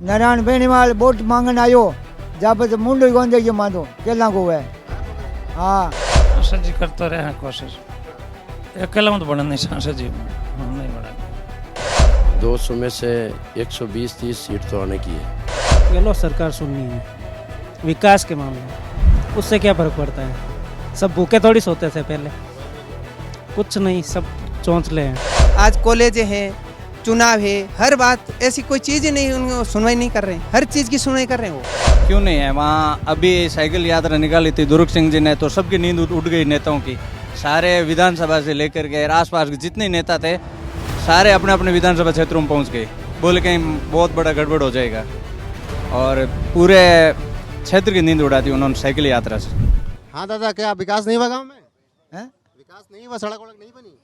Narayan Beniwal vote मांगन आयो जहाँ पर मुंडो कौन देखिए मानो केला को है। हाँ सांसद जी करते रहे हैं कोशिश, अकेला में तो बना नहीं सांसद जी, हम नहीं बना। 200 में से 120-30 सीट तो आने की है। ये लो सरकार सुननी है विकास के मामले में, उससे क्या फर्क पड़ता है। सब भूखे थोड़ी सोते थे पहले, कुछ नहीं, सब चौंचले हैं। आज कॉलेज है, चुनाव है, हर बात ऐसी कोई चीज़ ही नहीं, उनको सुनवाई नहीं कर रहे हैं, हर चीज़ की सुनवाई कर रहे हैं वो। क्यों नहीं है वहाँ। अभी साइकिल यात्रा निकाली थी दुर्ग सिंह जी ने, तो सबकी नींद उठ गई नेताओं की। सारे विधानसभा से लेकर के आसपास के जितने नेता थे सारे अपने अपने विधानसभा क्षेत्रों में पहुँच गए, बोले कहीं बहुत बड़ा गड़बड़ हो जाएगा, और पूरे क्षेत्र की नींद उड़ा दी उन्होंने साइकिल यात्रा से। हाँ दादा, क्या विकास नहीं हुआ गाँव में? हैं? विकास नहीं हुआ, सड़क वड़क नहीं बनी?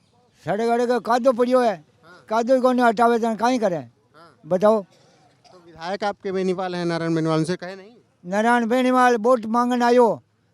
साढ़े गाड़े का कादो पड़ियो है, कादो कौन हटावे तो कहीं करे बताओ। तो विधायक आपके बेनीवाल हैं, नारायण बेनीवाल, उनसे कहे नहीं? नारायण बेनीवाल वोट मांगन आयो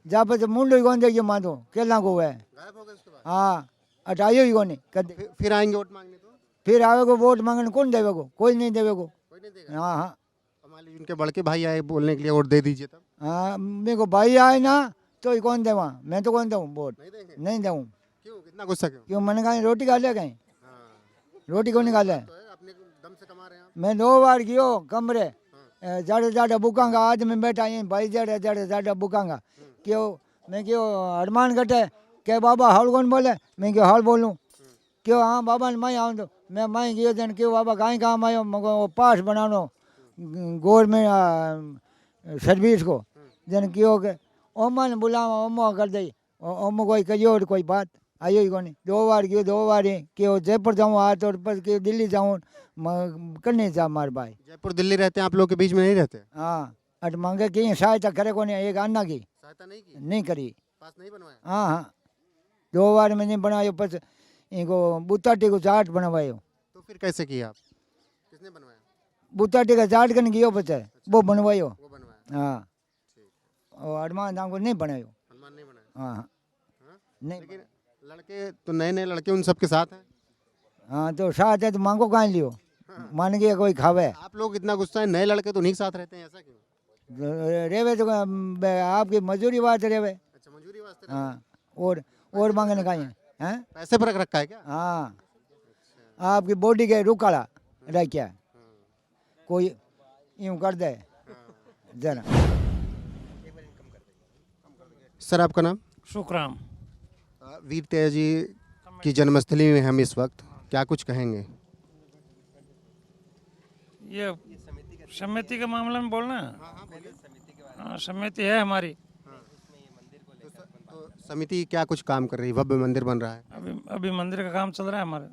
जहाँ पर मुंडो कौन देखिए मानो केला को है। गायब हो गए उसके बाद? हाँ हटाइयो ही कौन कद फिर आएंगे वोट मांगने तो? फिर आवे को वोट मांगन कौन देवे को, कोई नहीं देवे को। कोई नहीं देगा? हाँ हाँ तो मान लीजिए उनके बड़के भाई आए बोलने के लिए, वोट दे दीजिए तब? हाँ मेरे को भाई आए ना तो ही कौन देवा, मैं तो कौन दूँ वोट, नहीं देंगे? नहीं दूँ। क्यों, कितना गुस्सा क्यों? क्यों मैंने कहा रोटी खा लिया कहीं, हाँ, रोटी कौन निकाले। तो है, अपने दम से कमा रहे हैं आप। मैं 2 बार गयो कमरे जाड़े बुकांगा, आज मैं बैठा यहीं भाई जाड़े बुकांगा क्यों। मैं क्यों हनुमान घटे के बाबा हल कौन बोले, मैं क्यों हल बोलूँ क्यों। हाँ बाबा ने मैं आऊँ तो मैं गयो जन क्यों बाबा कहीं काम आयो, मगर वो पास बनानो गवर्नमेंट सर्विस को जन क्यों के ओमा ने बुलावा ओमो कर दई, ओमो कोई करियो कोई बात आयो ही कोनी। 2 बार गयो, 2 बार ही क्यों जयपुर जाऊँ आज और पर क्यों दिल्ली जाऊँ करने जा मार भाई। जयपुर दिल्ली रहते हैं आप लोग के बीच में नहीं रहते? हाँ अट मांगे कि सहायता करे को नहीं, एक अन्ना की सहायता नहीं की? नहीं करी। पास नहीं बनवाया? हाँ हाँ 2 बार मैंने बनायो, बस इनको बुताटी को चाट बनवायो। तो फिर कैसे किया आप? किसने बनवाया? बुताटी का चाट करने गयो बच्चे वो बनवायो। वो बनवाया? हाँ और अरमान दाम को नहीं बनायो। हनुमान नहीं बनाया? हाँ हाँ? नहीं लेकिन लड़के तो नए नए लड़के उन सबके साथ हैं। हाँ तो साथ है तो मांगो कहाँ लियो, मान गया कोई खावे। आप लोग इतना गुस्सा है, नए लड़के तो उन्हीं के साथ रहते हैं, ऐसा क्यों? रेवे तो आपकी मजूरी बात रेवे। अच्छा, मंजूरी वास्ते? हाँ और मांगने का है पैसे पर रख रखा है क्या? हाँ आपकी बॉडी के रुकाला रह क्या कोई यूं कर दे जरा। सर आपका नाम? शुक्राम। वीर तेज जी की जन्मस्थली में हम इस वक्त, क्या कुछ कहेंगे? ये समिति के मामले में बोलना है। हाँ समिति है हमारी। तो समिति क्या कुछ काम कर रही है? भव्य मंदिर बन रहा है। अभी मंदिर का काम चल रहा है हमारे,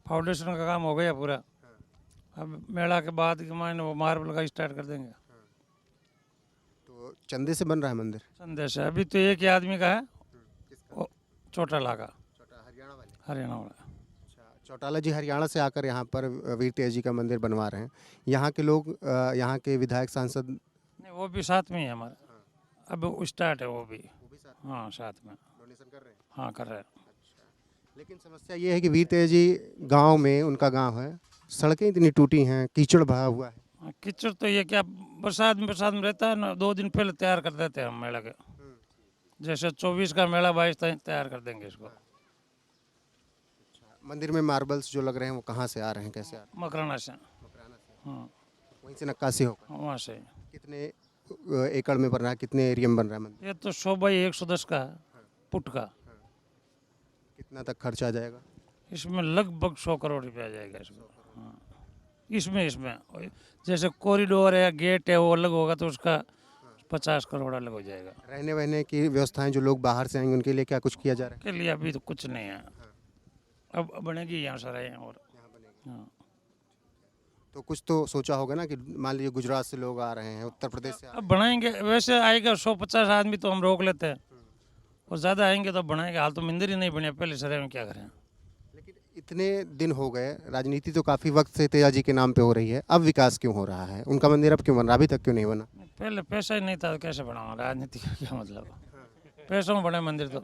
फाउंडेशन का काम हो गया पूरा। अब मेला के बाद के मायने वो मार्बल का स्टार्ट कर देंगे। तो चंदे से बन रहा है मंदिर? संदेश है अभी तो एक ही आदमी का है, वो चौटाला का, हरियाणा वाले? हरियाणा वाला। अच्छा, चौटाला जी हरियाणा से आकर यहाँ पर वीर तेज जी का मंदिर बनवा रहे हैं। यहाँ के लोग, यहाँ के विधायक सांसद? नहीं वो भी साथ में ही है हमारे, अब स्टार्ट है वो भी। हाँ साथ में डोनेशन कर रहे हैं? हाँ कर रहे हैं। लेकिन समस्या ये है कि वीर तेज जी गाँव में, उनका गाँव है, सड़कें इतनी टूटी हैं, कीचड़ भरा हुआ है। कीचड़ तो ये क्या बरसात में रहता है ना, 2 दिन पहले तैयार कर देते हैं हम मेला के। जैसे 24 का मेला 22 तक तैयार कर देंगे इसको। मंदिर में मार्बल्स जो लग रहे हैं वो कहाँ से आ रहे हैं, कैसे आ रहे मकराना से। हैं? हाँ वहीं से नक्काशी होगा? वहाँ से। कितने एकड़ में बन रहा है, कितने एरिया में बन रहा है मंदिर? ये तो 100 बाई 110 का है, फुट का। कितना तक खर्चा आ जाएगा? इसमें लगभग 100 करोड़ रुपया जाएगा इसको। हाँ इसमें जैसे कॉरिडोर है, गेट है, वो अलग होगा तो उसका 50 करोड़ अलग हो जाएगा। रहने वहने की व्यवस्थाएं, जो लोग बाहर से आएंगे उनके लिए क्या कुछ किया जा रहा है? के लिए अभी तो कुछ नहीं है, अब बनेगी यहाँ सारा यहाँ। और हाँ तो कुछ तो सोचा होगा ना कि मान लीजिए गुजरात से लोग आ रहे हैं, उत्तर प्रदेश से आ अब बनाएंगे, वैसे आएगा 150 आदमी तो हम रोक लेते हैं, और ज़्यादा आएंगे तो बनाएंगे। हाल तो मंदिर ही नहीं बने, पहले सरे में क्या करें। लेकिन इतने दिन हो गए, राजनीति तो काफ़ी वक्त से तेजा जी के नाम पे हो रही है, अब विकास क्यों हो रहा है? उनका मंदिर अब क्यों बन रहा है, अभी तक क्यों नहीं बना? पहले पैसा ही नहीं था तो कैसे बनाऊँ, राजनीति का क्या मतलब। पैसों में बने मंदिर तो।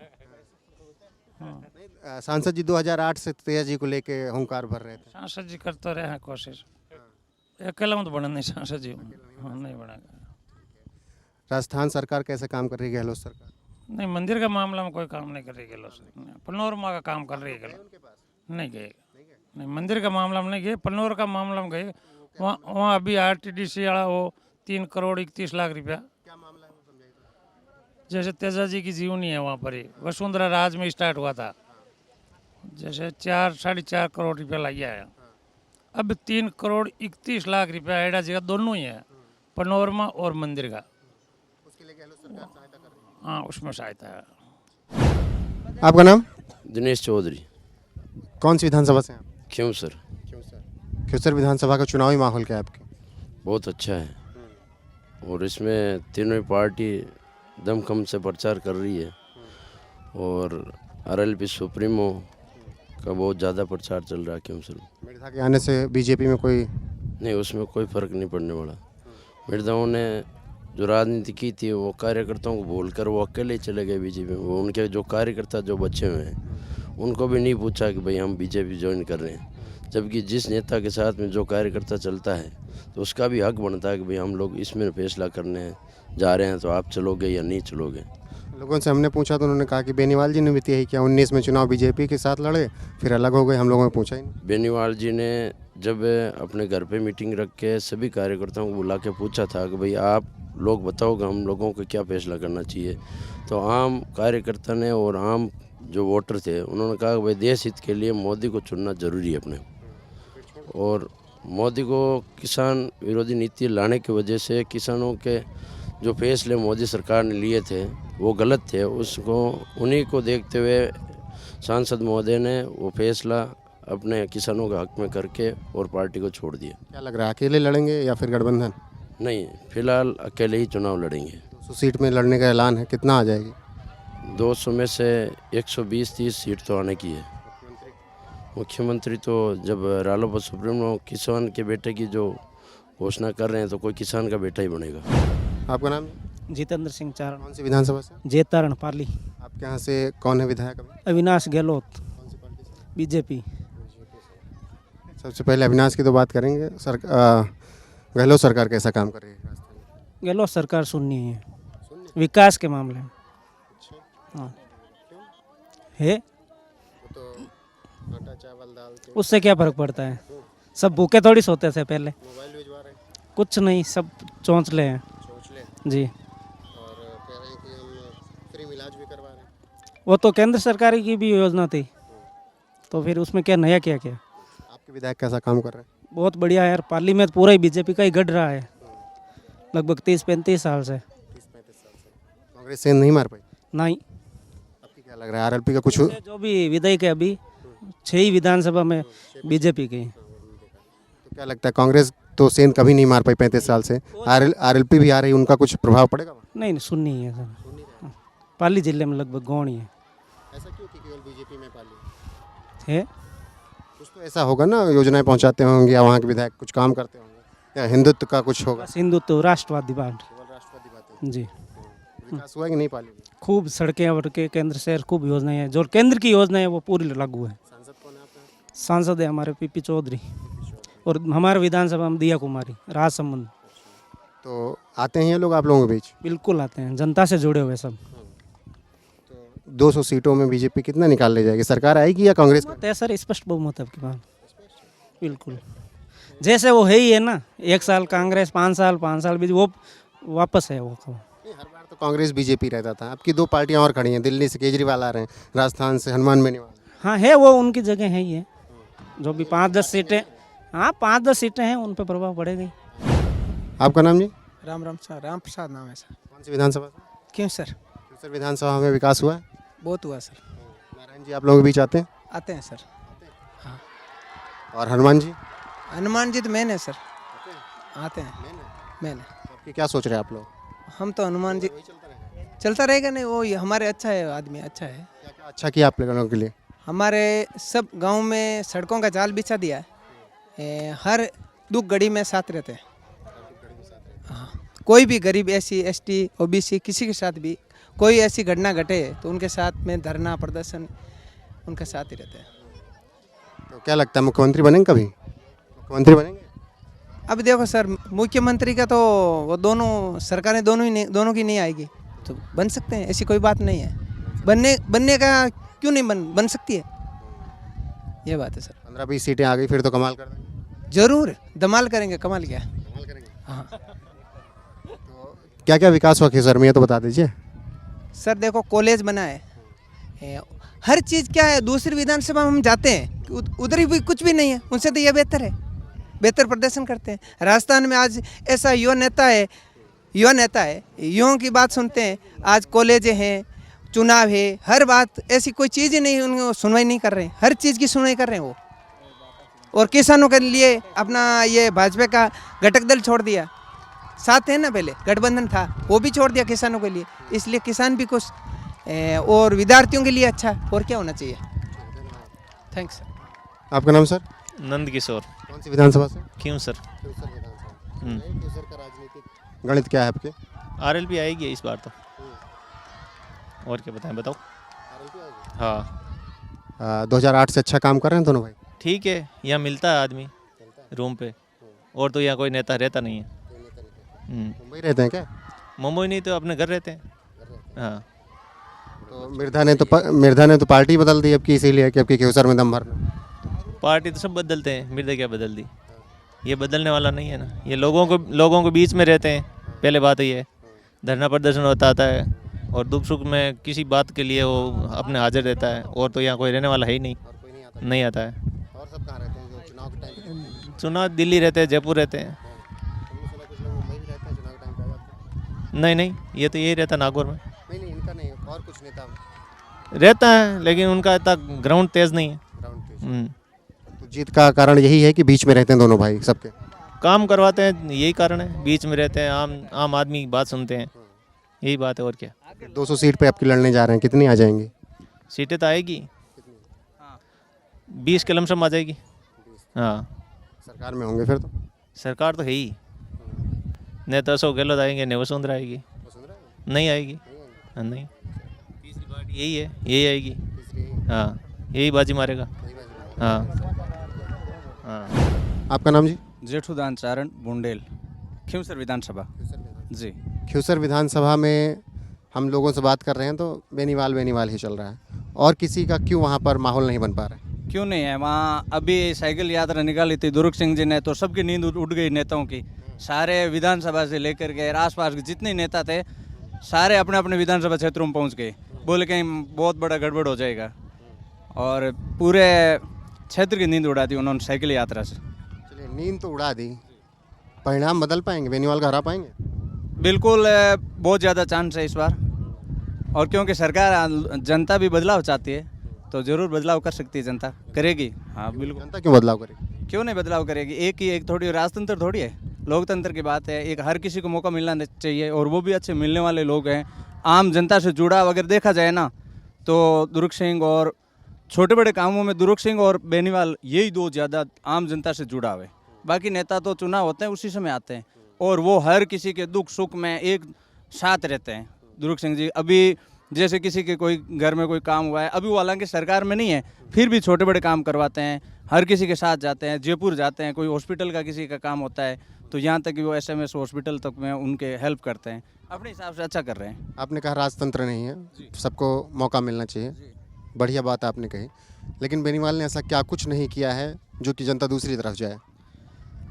हाँ सांसद जी 2008 से तेजा जी को लेके हुंकार भर रहे थे। सांसद जी करते रहे हैं कोशिश, अकेला में तो बना नहीं सांसद जी। हाँ, नहीं बनेगा। राजस्थान सरकार कैसे काम कर रही है, गहलोत सरकार? नहीं, मंदिर का मामला में कोई काम नहीं कर रही गहलोत सरकार। पलनौरमा का काम कर रही है गहलोत, नहीं गए। नहीं, मंदिर का मामला में नहीं गए, पलनौर का मामला में गए। वहाँ अभी RTDC वाला वो 3 करोड़ 31 लाख रुपया, क्या मामला है वो समझाइए तो। जैसे तेजा जी की जीवनी है वहाँ पर ही, वसुंधरा राज में स्टार्ट हुआ था, जैसे 4-4.5 करोड़ रुपया लग गया है। अब 3 करोड़ 31 लाख रुपया एडा जी का दोनों ही है, पनोरमा और मंदिर का। उसके लिए गहलोत सरकार सहायता कर रही हाँ, उसमें सहायता है। है। आपका नाम? दिनेश चौधरी, कौन सी विधानसभा से हैं आप? क्यों सर? क्योंसर विधानसभा का चुनावी माहौल क्या है आपके? बहुत अच्छा है, और इसमें तीनों पार्टी दमखम से प्रचार कर रही है, और RLP सुप्रीमो का बहुत ज़्यादा प्रचार चल रहा है क्योंसर में। मिर्जा के आने से बीजेपी में कोई नहीं, उसमें कोई फर्क नहीं पड़ने वाला। मिर्जाओं ने जो राजनीति की थी वो कार्यकर्ताओं को भूलकर वो अकेले ही चले गए बीजेपी में। वो उनके जो कार्यकर्ता जो बचे हुए हैं उनको भी नहीं पूछा कि भाई हम बीजेपी ज्वाइन कर रहे हैं, जबकि जिस नेता के साथ में जो कार्यकर्ता चलता है तो उसका भी हक बनता है कि भाई हम लोग इसमें फैसला करने जा रहे हैं, तो आप चलोगे या नहीं चलोगे। लोगों से हमने पूछा तो उन्होंने कहा कि बेनीवाल जी ने भी यही किया, 19 में चुनाव बीजेपी के साथ लड़े, फिर अलग हो गए, हम लोगों ने पूछा ही नहीं। बेनीवाल जी ने जब अपने घर पे मीटिंग रख के सभी कार्यकर्ताओं को बुला के पूछा था कि भाई आप लोग बताओगे हम लोगों को क्या फैसला करना चाहिए, तो आम कार्यकर्ता ने और आम जो वोटर थे उन्होंने कहा कि भाई देश हित के लिए मोदी को चुनना ज़रूरी है अपने। और मोदी को किसान विरोधी नीति लाने की वजह से किसानों के जो फैसले मोदी सरकार ने लिए थे वो गलत थे, उसको उन्हीं को देखते हुए सांसद महोदय ने वो फैसला अपने किसानों के हक में करके और पार्टी को छोड़ दिया। क्या लग रहा है, अकेले लड़ेंगे या फिर गठबंधन? नहीं, फिलहाल अकेले ही चुनाव लड़ेंगे। 200 सीट में लड़ने का ऐलान है, कितना आ जाएगी? 200 में से 120-30 सीट तो आने की है। मुख्यमंत्री तो जब रालोपा सुप्रीमो किसान के बेटे की जो घोषणा कर रहे हैं तो कोई किसान का बेटा ही बनेगा। आपका नाम? जितेंद्र सिंह चारण, कौन सी विधानसभा से? जेतारण पाली। आपके यहाँ से कौन है विधायक अभी? अविनाश गहलोत, कौन सी पार्टी से? बीजेपी। सबसे पहले अविनाश की तो बात करेंगे। गहलोत सरकार कैसा काम कर रही है राजस्थान में? गहलोत सरकार सुननी है विकास के मामले में। हाँ है, आटा चावल दाल उससे क्या फर्क पड़ता है? सब भूखे थोड़ी सोते थे पहले। मोबाइल भिजवा रहे हैं, कुछ नहीं, सब चौंचले हैं सोच ले, जी। और कह रहे हैं कि हम फ्री इलाज भी करवा रहे हैं। वो तो केंद्र सरकार की भी योजना थी, तो फिर उसमें क्या नया क्या क्या? आपके विधायक कैसा काम कर रहे हैं? बहुत बढ़िया यार, पाली में पूरा ही बीजेपी का ही गढ़ रहा है लगभग 30-35 साल से। 30-35 साल से कांग्रेस सेंध नहीं मार पाई। नहीं, आपकी क्या लग रहा है, RLP का कुछ? जो भी विधायक है अभी 6 ही विधानसभा में बीजेपी के। तो क्या लगता है, कांग्रेस तो सेंध कभी नहीं मार पाई 35 साल से, RLP भी आ रही, उनका कुछ प्रभाव पड़ेगा? नहीं नहीं, सुननी है सर, पाली जिले में लगभग गौण ही है। ऐसा क्यों कि केवल बीजेपी में पाली है? कुछ तो ऐसा होगा ना, योजनाएं पहुंचाते होंगे या वहाँ के विधायक कुछ काम करते होंगे, या हिंदुत्व का कुछ होगा? बस हिंदुत्व राष्ट्रवादी बात केवल राष्ट्रवादी बातें। जी। विकास हुआ कि नहीं पाली में? खूब सड़कें और के केंद्र से खूब योजनाएं हैं, जो केंद्र की योजना है वो पूरी लागू है। सांसद कौन है आपका? सांसद है हमारे PP चौधरी, और हमारे विधानसभा में दिया कुमारी राजसमंद। तो आते हैं ये लोग आप लोगों के बीच? बिल्कुल आते हैं, जनता से जुड़े हुए सब। 200 सीटों में बीजेपी कितना निकाल ले जाएगी? सरकार आएगी या कांग्रेस का? है सर, स्पष्ट बहुमत है आपकी बात, बिल्कुल। जैसे वो है ही है ना, 1 साल कांग्रेस, 5 साल भी वो वापस है वो। हर बार तो कांग्रेस बीजेपी रहता था, अब की 2 पार्टियां और खड़ी हैं, दिल्ली से केजरीवाल आ रहे हैं, राजस्थान से हनुमान बेनीवाल। हाँ है, वो उनकी जगह है ही है, जो भी 5-10 सीटें, हाँ 5-10 सीटें हैं, उन पर प्रभाव पड़ेगा ही। आपका नाम जी? राम राम सर, राम प्रसाद नाम है सर। कौन सी विधानसभा से? क्यों सर? क्योंसर विधानसभा में विकास हुआ है? बहुत हुआ सर। नारायण जी आप लोगों के बीच आते हैं? आते हैं सर। और हनुमान जी? हनुमान जी तो मैंने सर, आते हैं मैंने। आपकी क्या सोच रहे हैं आप लोग? हम तो हनुमान जी चलता रहेगा, नहीं वो हमारे अच्छा है, आदमी अच्छा है। क्या क्या अच्छा किया आप लोगों के लिए? हमारे सब गांव में सड़कों का जाल बिछा दिया है, हर दुख घड़ी में साथ रहते हैं। हाँ, कोई भी गरीब SC ST OBC किसी के साथ भी कोई ऐसी घटना घटे तो उनके साथ में धरना प्रदर्शन उनके साथ ही रहते हैं। तो क्या लगता है मुख्यमंत्री बनेंगे कभी? मुख्यमंत्री बनेंगे? अब देखो सर, मुख्यमंत्री का तो वो दोनों सरकारें दोनों की नहीं आएगी, तो बन सकते हैं, ऐसी कोई बात नहीं है। बनने का क्यों नहीं बन सकती है, ये बात है सर। 15-20 सीटें आ गई फिर तो कमाल कर देंगे। जरूर धमाल करेंगे, कमाल क्या। कमाल करेंगे। हाँ क्या क्या विकास हुआ खिसर में ये तो बता दीजिए। सर देखो, कॉलेज बना है, हर चीज़ क्या है। दूसरी विधानसभा में हम जाते हैं, उधर भी कुछ भी नहीं है, उनसे तो ये बेहतर है, बेहतर प्रदर्शन करते हैं। राजस्थान में आज ऐसा युवा नेता है, युवाओं की बात सुनते हैं। आज कॉलेज हैं, चुनाव है, हर बात ऐसी कोई चीज़ ही नहीं, उनको सुनवाई नहीं कर रहे हैं, हर चीज़ की सुनवाई कर रहे हैं वो। और किसानों के लिए अपना ये भाजपा का घटक दल छोड़ दिया, साथ है ना, पहले गठबंधन था वो भी छोड़ दिया किसानों के लिए, इसलिए किसान भी खुश, और विद्यार्थियों के लिए अच्छा, और क्या होना चाहिए। थैंक्स। आपका नाम सर? नंद किशोर। कौन सी विधानसभा से? क्यों सर? खिवसर का राजनीतिक गणित क्या है आपके? आरएलपी आएगी इस बार तो, और क्या बताएं, बताओ। हाँ 2008 से अच्छा काम कर रहे हैं दोनों भाई? ठीक है, यहाँ मिलता है आदमी रूम पे, और तो यहाँ कोई नेता रहता नहीं है। मुंबई रहते हैं क्या? मुंबई नहीं तो अपने घर रहते हैं। हाँ तो मिर्धा ने तो पार्टी बदल दी अब की, इसीलिए कि अब की खिवसर में दम भरना। पार्टी तो सब बदलते हैं, मिर्दे क्या बदल दी, ये बदलने वाला नहीं है ना। ये लोगों को बीच में रहते हैं, पहले बात ये है। धरना प्रदर्शन होता आता है, और दुख सुख में किसी बात के लिए वो अपने हाजिर रहता है, और तो यहाँ कोई रहने वाला है ही नहीं, नहीं आता है। और सब कहाँ रहते हैं जो चुनाव के टाइम? चुनाव दिल्ली रहते हैं, जयपुर रहते हैं। नहीं, ये तो यही रहता नागौर में। नहीं इनका नहीं, और कुछ नेता रहता है, लेकिन उनका इतना ग्राउंड तेज नहीं है। तो जीत का कारण यही है कि बीच में रहते हैं दोनों भाई, सबके काम करवाते हैं, यही कारण है, बीच में रहते हैं, आम आदमी की बात सुनते हैं, यही बात है, और क्या। 200 सीट पे आपकी लड़ने जा रहे हैं, कितनी आ जाएंगी? सीटें तो आएगी 20 के लमसम आ जाएगी। हाँ सरकार में होंगे फिर तो? सरकार तो है ही, न तो अशोक गहलोत आएंगे, न वसुंधरा आएगी, नहीं आएगी। हाँ नहीं, तीसरी पार्टी यही है, यही आएगी। हाँ यही बाजी मारेगा। हाँ हाँ। आपका नाम जी? जेठूदान चारण बुंडेल, खिवसर विधानसभा जी। खिवसर विधानसभा में हम लोगों से बात कर रहे हैं तो बेनीवाल ही चल रहा है, और किसी का क्यों वहाँ पर माहौल नहीं बन पा रहा है? क्यों नहीं है वहाँ? अभी साइकिल यात्रा निकाली थी दुर्ग सिंह जी ने, तो सबकी नींद उड़ गई नेताओं की। सारे विधानसभा से लेकर के आसपास के जितने नेता थे, सारे अपने अपने विधानसभा क्षेत्रों में पहुँच गए, बोले कहीं बहुत बड़ा गड़बड़ हो जाएगा, और पूरे क्षेत्र की नींद उड़ा दी उन्होंने साइकिल यात्रा से। चलिए, नींद तो उड़ा दी, परिणाम बदल पाएंगे? बेनीवाल का हरा पाएंगे? बिल्कुल, बहुत ज़्यादा चांस है इस बार, और क्योंकि सरकार, जनता भी बदलाव चाहती है, तो ज़रूर बदलाव कर सकती है, जनता करेगी। हाँ बिल्कुल। जनता क्यों बदलाव करेगी? क्यों नहीं बदलाव करेगी? एक थोड़ी राजतंत्र थोड़ी है, लोकतंत्र की बात है। एक हर किसी को मौका मिलना चाहिए, और वो भी अच्छे मिलने वाले लोग हैं। आम जनता से जुड़ा अगर देखा जाए ना, तो दुर्ग सिंह, और छोटे बड़े कामों में दुर्ग सिंह और बेनीवाल, यही दो ज़्यादा आम जनता से जुड़ा हुए। बाकी नेता तो चुनाव होते हैं उसी समय आते हैं, और वो हर किसी के दुख सुख में एक साथ रहते हैं। दुर्ग सिंह जी अभी जैसे किसी के कोई घर में कोई काम हुआ है, अभी वो हालांकि सरकार में नहीं है, फिर भी छोटे बड़े काम करवाते हैं, हर किसी के साथ जाते हैं। जयपुर जाते हैं, कोई हॉस्पिटल का किसी का काम होता है, तो यहाँ तक कि वो SMS हॉस्पिटल तक में उनके हेल्प करते हैं। अपने हिसाब से अच्छा कर रहे हैं। आपने कहा राजतंत्र नहीं है, सबको मौका मिलना चाहिए, बढ़िया बात आपने कही, लेकिन बेनीवाल ने ऐसा क्या कुछ नहीं किया है जो कि जनता दूसरी तरफ जाए?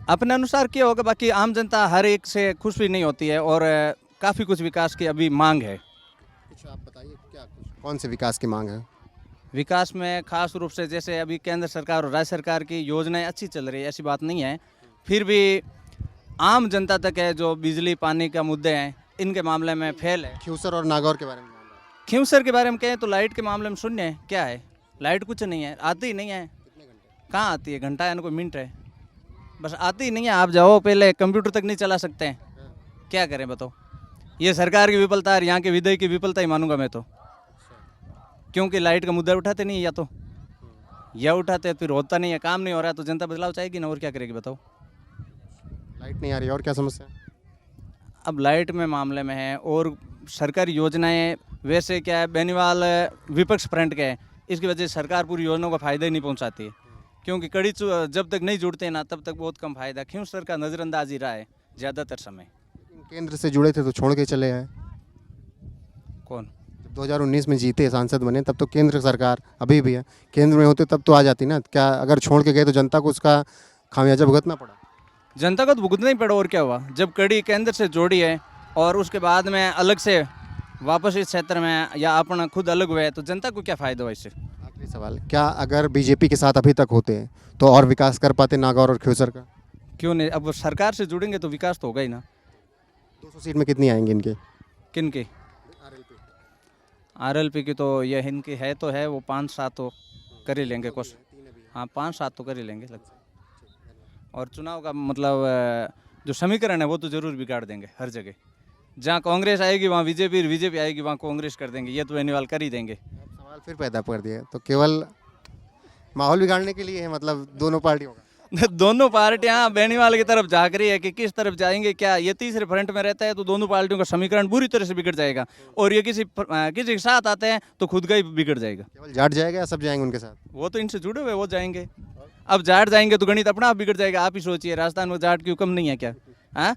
अपने अनुसार किया होगा, बाकी आम जनता हर एक से खुश भी नहीं होती है, और काफ़ी कुछ विकास की अभी मांग है। कुछ आप बताइए, क्या कुछ, कौन से विकास की मांग है? विकास में खास रूप से जैसे अभी केंद्र सरकार और राज्य सरकार की योजनाएं अच्छी चल रही है, ऐसी बात नहीं है, फिर भी आम जनता तक है जो बिजली पानी का मुद्दे हैं, इनके मामले में फेल है। खिवसर और नागौर के बारे में? खिवसर के बारे में कहें तो लाइट के मामले में शून्य है। क्या है, लाइट कुछ नहीं है, आती ही नहीं है। कहाँ आती है? घंटा है ना कोई मिनट है, बस आती ही नहीं है। आप जाओ, पहले कंप्यूटर तक नहीं चला सकते हैं, क्या करें बताओ। ये सरकार की विफलता है, यहाँ के विधेयक की विफलता ही मानूंगा मैं तो, क्योंकि लाइट का मुद्दा उठाते नहीं, या उठाते फिर होता नहीं है, काम नहीं हो रहा है, तो जनता बदलाव चाहेगी ना, और क्या करेगी बताओ। लाइट नहीं आ रही, और क्या समस्या है? अब लाइट में मामले में है, और सरकारी योजनाएं वैसे क्या है, बेनीवाल विपक्ष फ्रंट के है, इसकी वजह से सरकार पूरी योजनाओं का फ़ायदा ही नहीं पहुंचाती है, क्योंकि जब तक नहीं जुड़ते ना तब तक बहुत कम फायदा। क्यों सरकार नज़रअंदाज ही रहा है ज़्यादातर समय। केंद्र से जुड़े थे तो छोड़ के चले आए। कौन? 2019 में जीते, सांसद बने, तब तो केंद्र सरकार अभी भी है, केंद्र में होते तब तो आ जाती ना। क्या अगर छोड़ के गए तो जनता को उसका खामियाजा भुगतना पड़ा? जनता को तो भुगतना ही पड़ा, और क्या हुआ। जब कड़ी केंद्र से जोड़ी है और उसके बाद में अलग से वापस इस क्षेत्र में या अपना खुद अलग हुए तो जनता को क्या फ़ायदा हुआ इससे? आखिरी सवाल, क्या अगर बीजेपी के साथ अभी तक होते तो और विकास कर पाते नागौर और खिवसर का? क्यों नहीं? अब सरकार से जुड़ेंगे तो विकास तो होगा ही ना। 200 सीट में कितनी आएंगी इनके? किन की? RLP की तो यह इनकी है तो है, वो 5-7 तो कर ही लेंगे कुछ। हाँ 5-7 तो कर ही लेंगे लगता है। और चुनाव का मतलब जो समीकरण है वो तो जरूर बिगाड़ देंगे हर जगह। जहाँ कांग्रेस आएगी वहाँ बीजेपी आएगी वहाँ कांग्रेस कर देंगे, ये तो बेनीवाल कर ही देंगे। सवाल फिर पैदा कर दिया, तो केवल माहौल बिगाड़ने के लिए है, मतलब दोनों पार्टियों का? दोनों पार्टियां बेनीवाल की तरफ झाँक रही है कि किस तरफ जाएंगे, क्या ये तीसरे फ्रंट में रहता है तो दोनों पार्टियों का समीकरण बुरी तरह से बिगड़ जाएगा। और ये किसी के साथ आते हैं तो खुद का ही बिगड़ जाएगा। केवल जाट जाएगा या सब जाएंगे उनके साथ? वो तो इनसे जुड़े हुए वो जाएंगे। अब जाट जाएंगे तो गणित अपना आप बिगड़ जाएगा। आप ही सोचिए, राजस्थान में जाट क्यों कम नहीं है क्या? हाँ,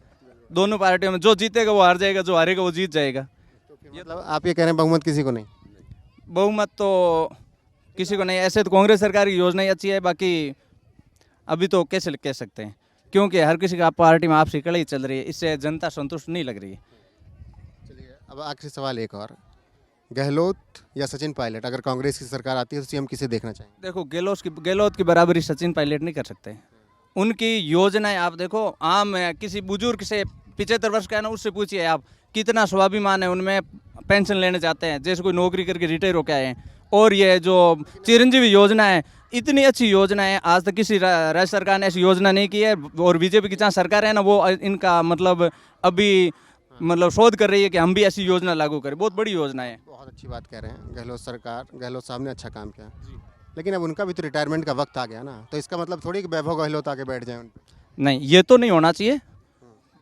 दोनों पार्टियों में जो जीतेगा वो हार जाएगा, जो हारेगा वो जीत जाएगा। मतलब आप ये कह रहे हैं बहुमत किसी को नहीं? बहुमत तो किसी को नहीं। ऐसे तो कांग्रेस सरकार की योजना ही अच्छी है, बाकी अभी तो कैसे कह सकते हैं, क्योंकि हर किसी का पार्टी में आपसी कड़ाई चल रही है, इससे जनता संतुष्ट नहीं लग रही है। चलिए अब आखिरी सवाल एक और, गहलोत या सचिन पायलट, अगर कांग्रेस की सरकार आती है तो सीएम किसे देखना चाहेंगे? देखो, गहलोत की बराबरी सचिन पायलट नहीं कर सकते। उनकी योजनाएं आप देखो, आम किसी बुजुर्ग से 75 वर्ष का है ना, उससे पूछिए आप कितना स्वाभिमान है उनमें, पेंशन लेने जाते हैं जैसे कोई नौकरी करके रिटायर होकर आए हैं। और ये जो चिरंजीवी योजना है, इतनी अच्छी योजना है, आज तक किसी राज्य सरकार ने ऐसी योजना नहीं की है। और बीजेपी की जहाँ सरकार है ना, वो इनका मतलब अभी मतलब शोध कर रही है कि हम भी ऐसी योजना लागू करें। बहुत बड़ी योजना है। बहुत अच्छी बात कह रहे हैं। गहलोत साहब ने अच्छा काम किया, लेकिन अब उनका भी तो रिटायरमेंट का वक्त आ गया ना, तो इसका मतलब थोड़ी कि वैभव गहलोत आके बैठ जाए उन पर। नहीं, ये तो नहीं होना चाहिए,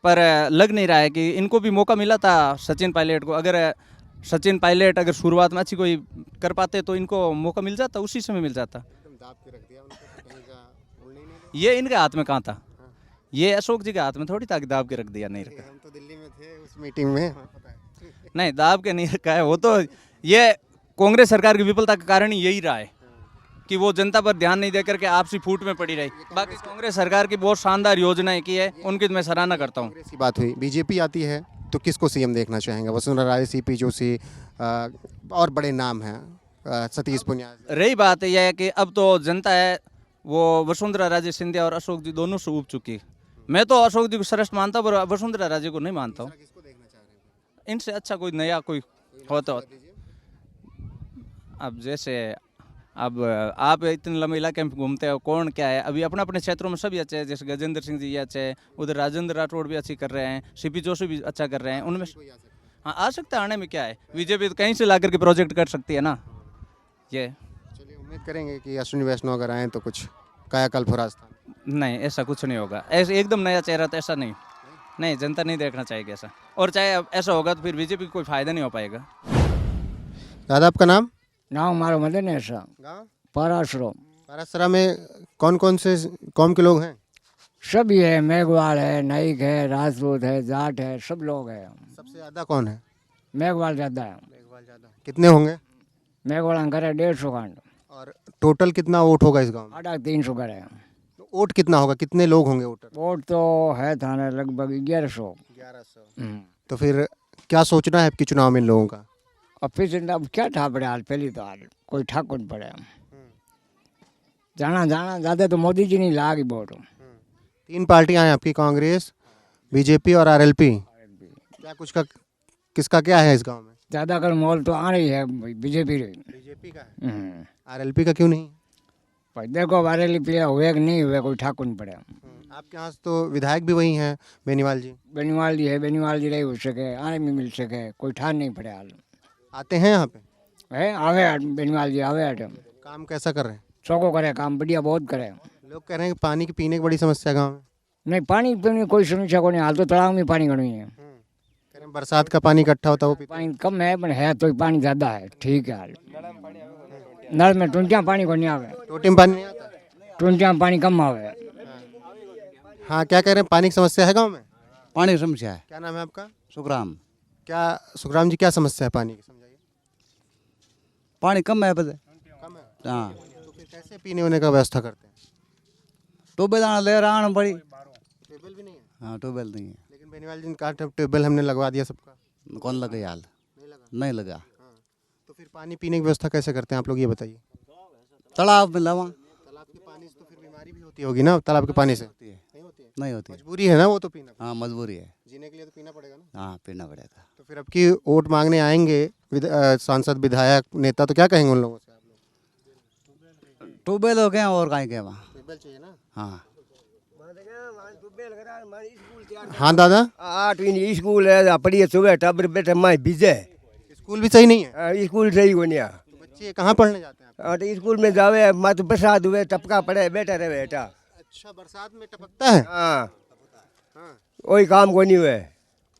पर लग नहीं रहा है कि इनको भी मौका मिला था सचिन पायलट को। अगर सचिन पायलट अगर शुरुआत में अच्छी कोई कर पाते तो इनको मौका मिल जाता, उसी समय मिल जाता। ये इनके हाथ में कहाँ था? ये अशोक जी के हाथ में थोड़ी था कि दाब के रख दिया। नहीं रखा। हम तो दिल्ली में थे उस मीटिंग में। नहीं, दाब के नहीं रखा है। वो तो ये कांग्रेस सरकार की विफलता का कारण ही यही रहा है कि वो जनता पर ध्यान नहीं देकर के आपसी फूट में पड़ी रही। बाकी कांग्रेस सरकार की बहुत शानदार योजनाएं की है, उनकी मैं सराहना करता हूँ। कांग्रेस की बात हुई, बीजेपी आती है तो किसको सीएम देखना चाहेंगे? वसुंधरा राजे, सीपी जोशी और बड़े नाम हैं, सतीश पुनिया। रही बात यह है कि अब तो जनता है वो वसुंधरा राजे सिंधिया और अशोक जी दोनों से उब चुकी। मैं तो अशोक जी को श्रेष्ठ मानता हूँ, पर वसुंधरा राजे को नहीं मानता हूँ। इनसे अच्छा कोई नया कोई होता। अब जैसे अब आप इतने लंबे इलाके में घूमते हो, कौन क्या है, अभी अपने अपने क्षेत्रों में सभी अच्छे हैं। जैसे गजेंद्र सिंह जी ये अच्छे हैं, उधर राजेंद्र राठौड़ भी अच्छी कर रहे हैं, सीपी जोशी भी अच्छा कर रहे हैं। उनमें हाँ आ सकता है, आने में क्या है। बीजेपी तो कहीं से ला करके प्रोजेक्ट कर सकती है ना। ये चलिए उम्मीद करेंगे कि अश्विनी वैष्णव अगर आए तो कुछ कायाकल्प हो राजस्थान। नहीं, ऐसा कुछ नहीं होगा। ऐसे एकदम नया चेहरा तो ऐसा नहीं, जनता नहीं देखना चाहेगी ऐसा। और चाहे ऐसा होगा तो फिर बीजेपी को कोई फायदा नहीं हो पाएगा। दादा आपका नाम? नाम हमारा मदन है सर, गाँव पारासरो। पारासरा में कौन कौन से कौम के लोग हैं? सभी है, मेघवाल है, नाइक है, राजपूत है, जाट है, सब लोग हैं। सबसे ज़्यादा कौन है? मेघवाल ज़्यादा है। मेघवाल ज़्यादा। कितने होंगे? मेघवाल करे 150 खंड। और टोटल कितना वोट होगा इस गांव में? 350 करे। तो वोट कितना होगा, कितने लोग होंगे वोटर? वोट तो है थाने लगभग 1100। तो फिर क्या सोचना है आपके चुनाव में इन लोगों का? अब फिर चिंता क्या ठा पड़े हाल, पहली तो हाल कोई ठाकुर पड़े। जाना ज़्यादा तो मोदी जी नहीं लागी वोट। 3 पार्टियां हैं आपकी, कांग्रेस, बीजेपी और आरएलपी। क्या कुछ का किसका क्या है इस गांव में? ज़्यादा कर मोल तो आ रही है बीजेपी का है। आरएलपी का क्यों नहीं? भाई देखो आरएलपी हुए कि नहीं हुए, कोई ठाकुर नहीं पड़े। आपके यहाँ से तो विधायक भी वही हैं, बेनीवाल जी। बेनीवाल जी है, बेनीवाल जी नहीं हो सके, आने में मिल सके, कोई ठान नहीं पड़े हाल। आते हैं यहाँ पे? है आवे बेनीवाल जी आवे आटे। काम कैसा कर रहे हैं? चौको करे काम, बढ़िया बहुत करे। लोग कह रहे हैं कि पानी की पीने की बड़ी समस्या गाँव में। नहीं, पानी पीने कोई समस्या को नहीं, हाल तो तालाब में पानी घनी है। कह रहे हैं बरसात का पानी इकट्ठा होता है वो पीते हैं। पानी कम है पर है तो पानी ज़्यादा है, ठीक है हाल। नल में टूटियाँ पानी को नहीं आवे। टोटी में पानी नहीं आता? टूंटिया में पानी कम आवे। हाँ, क्या कह रहे हैं, पानी की समस्या है गांव में? पानी की समस्या है। क्या नाम है आपका? सुखराम। क्या सुखराम जी, क्या समस्या है पानी की, समझाइए। पानी कम है बस। कम है हाँ, तो फिर कैसे पीने होने का व्यवस्था करते हैं? ट्यूबवेल ले रहा आना पड़ी। ट्यूबवेल भी नहीं है? हाँ, ट्यूबवेल नहीं है। लेकिन बेनीवाल जी ने कहा ट्यूबवेल हमने लगवा दिया सबका। कौन लगे हाल? नहीं लगा। हाँ, तो फिर पानी पीने की व्यवस्था कैसे करते हैं आप लोग, ये बताइए। तालाब में लवा। तालाब के पानी से तो फिर बीमारी भी होती होगी ना, तालाब के पानी से? नहीं होती है? नहीं होती। मजबूरी है ना वो तो पीना। हाँ, मजबूरी है। जीने के लिए तो पीना पड़ेगा ना। हाँ, पीना पड़ेगा। तो फिर अब की वोट मांगने आएंगे सांसद, विधायक, नेता, तो क्या कहेंगे उन लोगों से आप लोग? ट्यूबवेल हो गया और कहीं के वहाँ। ट्यूबवेल चाहिए ना। हाँ। हाँ दादा, 8 स्कूल है, पढ़िए सुबह टबर बैठे मैं भिजे। स्कूल भी सही नहीं है? स्कूल सही को नहीं। तो बच्चे कहाँ पढ़ने जाते हैं आप? तो स्कूल में जावे मत बरसात हुए टपका पड़े बैठे रहे बेटा। अच्छा, बरसात में टपकता है? हाँ, हाँ। कोई काम को नहीं हुए।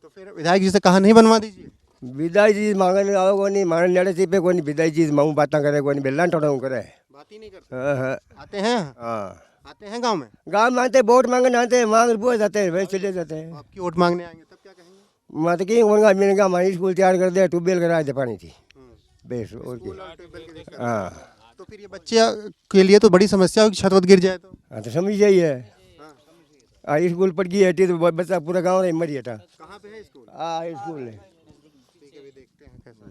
तो फिर विधायक जी से कहा नहीं बनवा दीजिए? विदाई चीज मांगने आओ को नहीं, मांगने नड़े चिपे को नहीं, विदाई चीज मांगू बातें करे को नहीं, बेला टोड़ा करे। बात ही नहीं करते। हाँ हाँ आते हैं? हाँ, आते हैं गांव में? गाँव में आते वोट मांगने आते, मांग बोल जाते हैं, वैसे चले जाते हैं। आपकी वोट मांगने आएंगे तब क्या कहेंगे? मत की उनका मैंने कहा हमारी स्कूल तैयार कर दे, ट्यूबवेल करा दे पानी थी बेस और क्या। हाँ तो फिर ये बच्चे के लिए तो बड़ी समस्या होगी, छत वत गिर जाए तो। हाँ, तो समझ जाइए। हाँ, स्कूल पढ़ गई हटी तो बच्चा पूरा गाँव रही मरी हटा। कहाँ पे है स्कूल? हाँ, स्कूल है। ठीक है, अभी देखते हैं कैसा।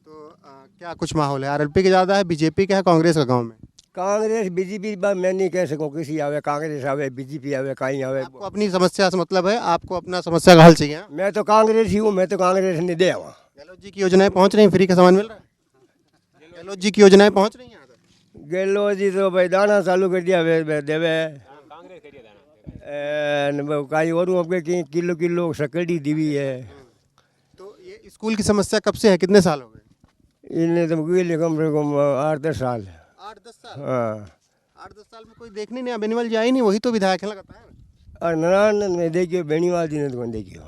तो क्या कुछ माहौल है, आरएलपी का ज़्यादा है, बीजेपी का है, कांग्रेस का गांव में? कांग्रेस बीजेपी मैं नहीं कह सकूँ, किसी आवे कांग्रेस आवे बीजेपी आवे कहीं आवे। आपको अपनी समस्या से मतलब है, आपको अपना समस्या का हल चाहिए? हाँ? मैं तो कांग्रेस ही हूँ, मैं तो कांग्रेस नहीं दे वहाँ। गहलोत जी की योजनाएं पहुंच रही हैं, फ्री का सामान मिल रहा है? गहलोत जी की योजनाएं पहुंच रही हैं यहाँ तक? गहलोत जी तो भाई दाना चालू कर दिया देवे, कहीं और अपने किलो किलो सकड़ी दीवी है। तो ये स्कूल की समस्या कब से है, कितने साल हो गए? इन्हें तो कम से कम 8-10 साल। 8-10 साल? हाँ, 8-10 साल में कोई देखने नहीं, बेनीवाल जी आई नहीं, वही तो विधायक है लगातार। और नारायण ने देखियो, बेनीवाल जी ने तो देखियो।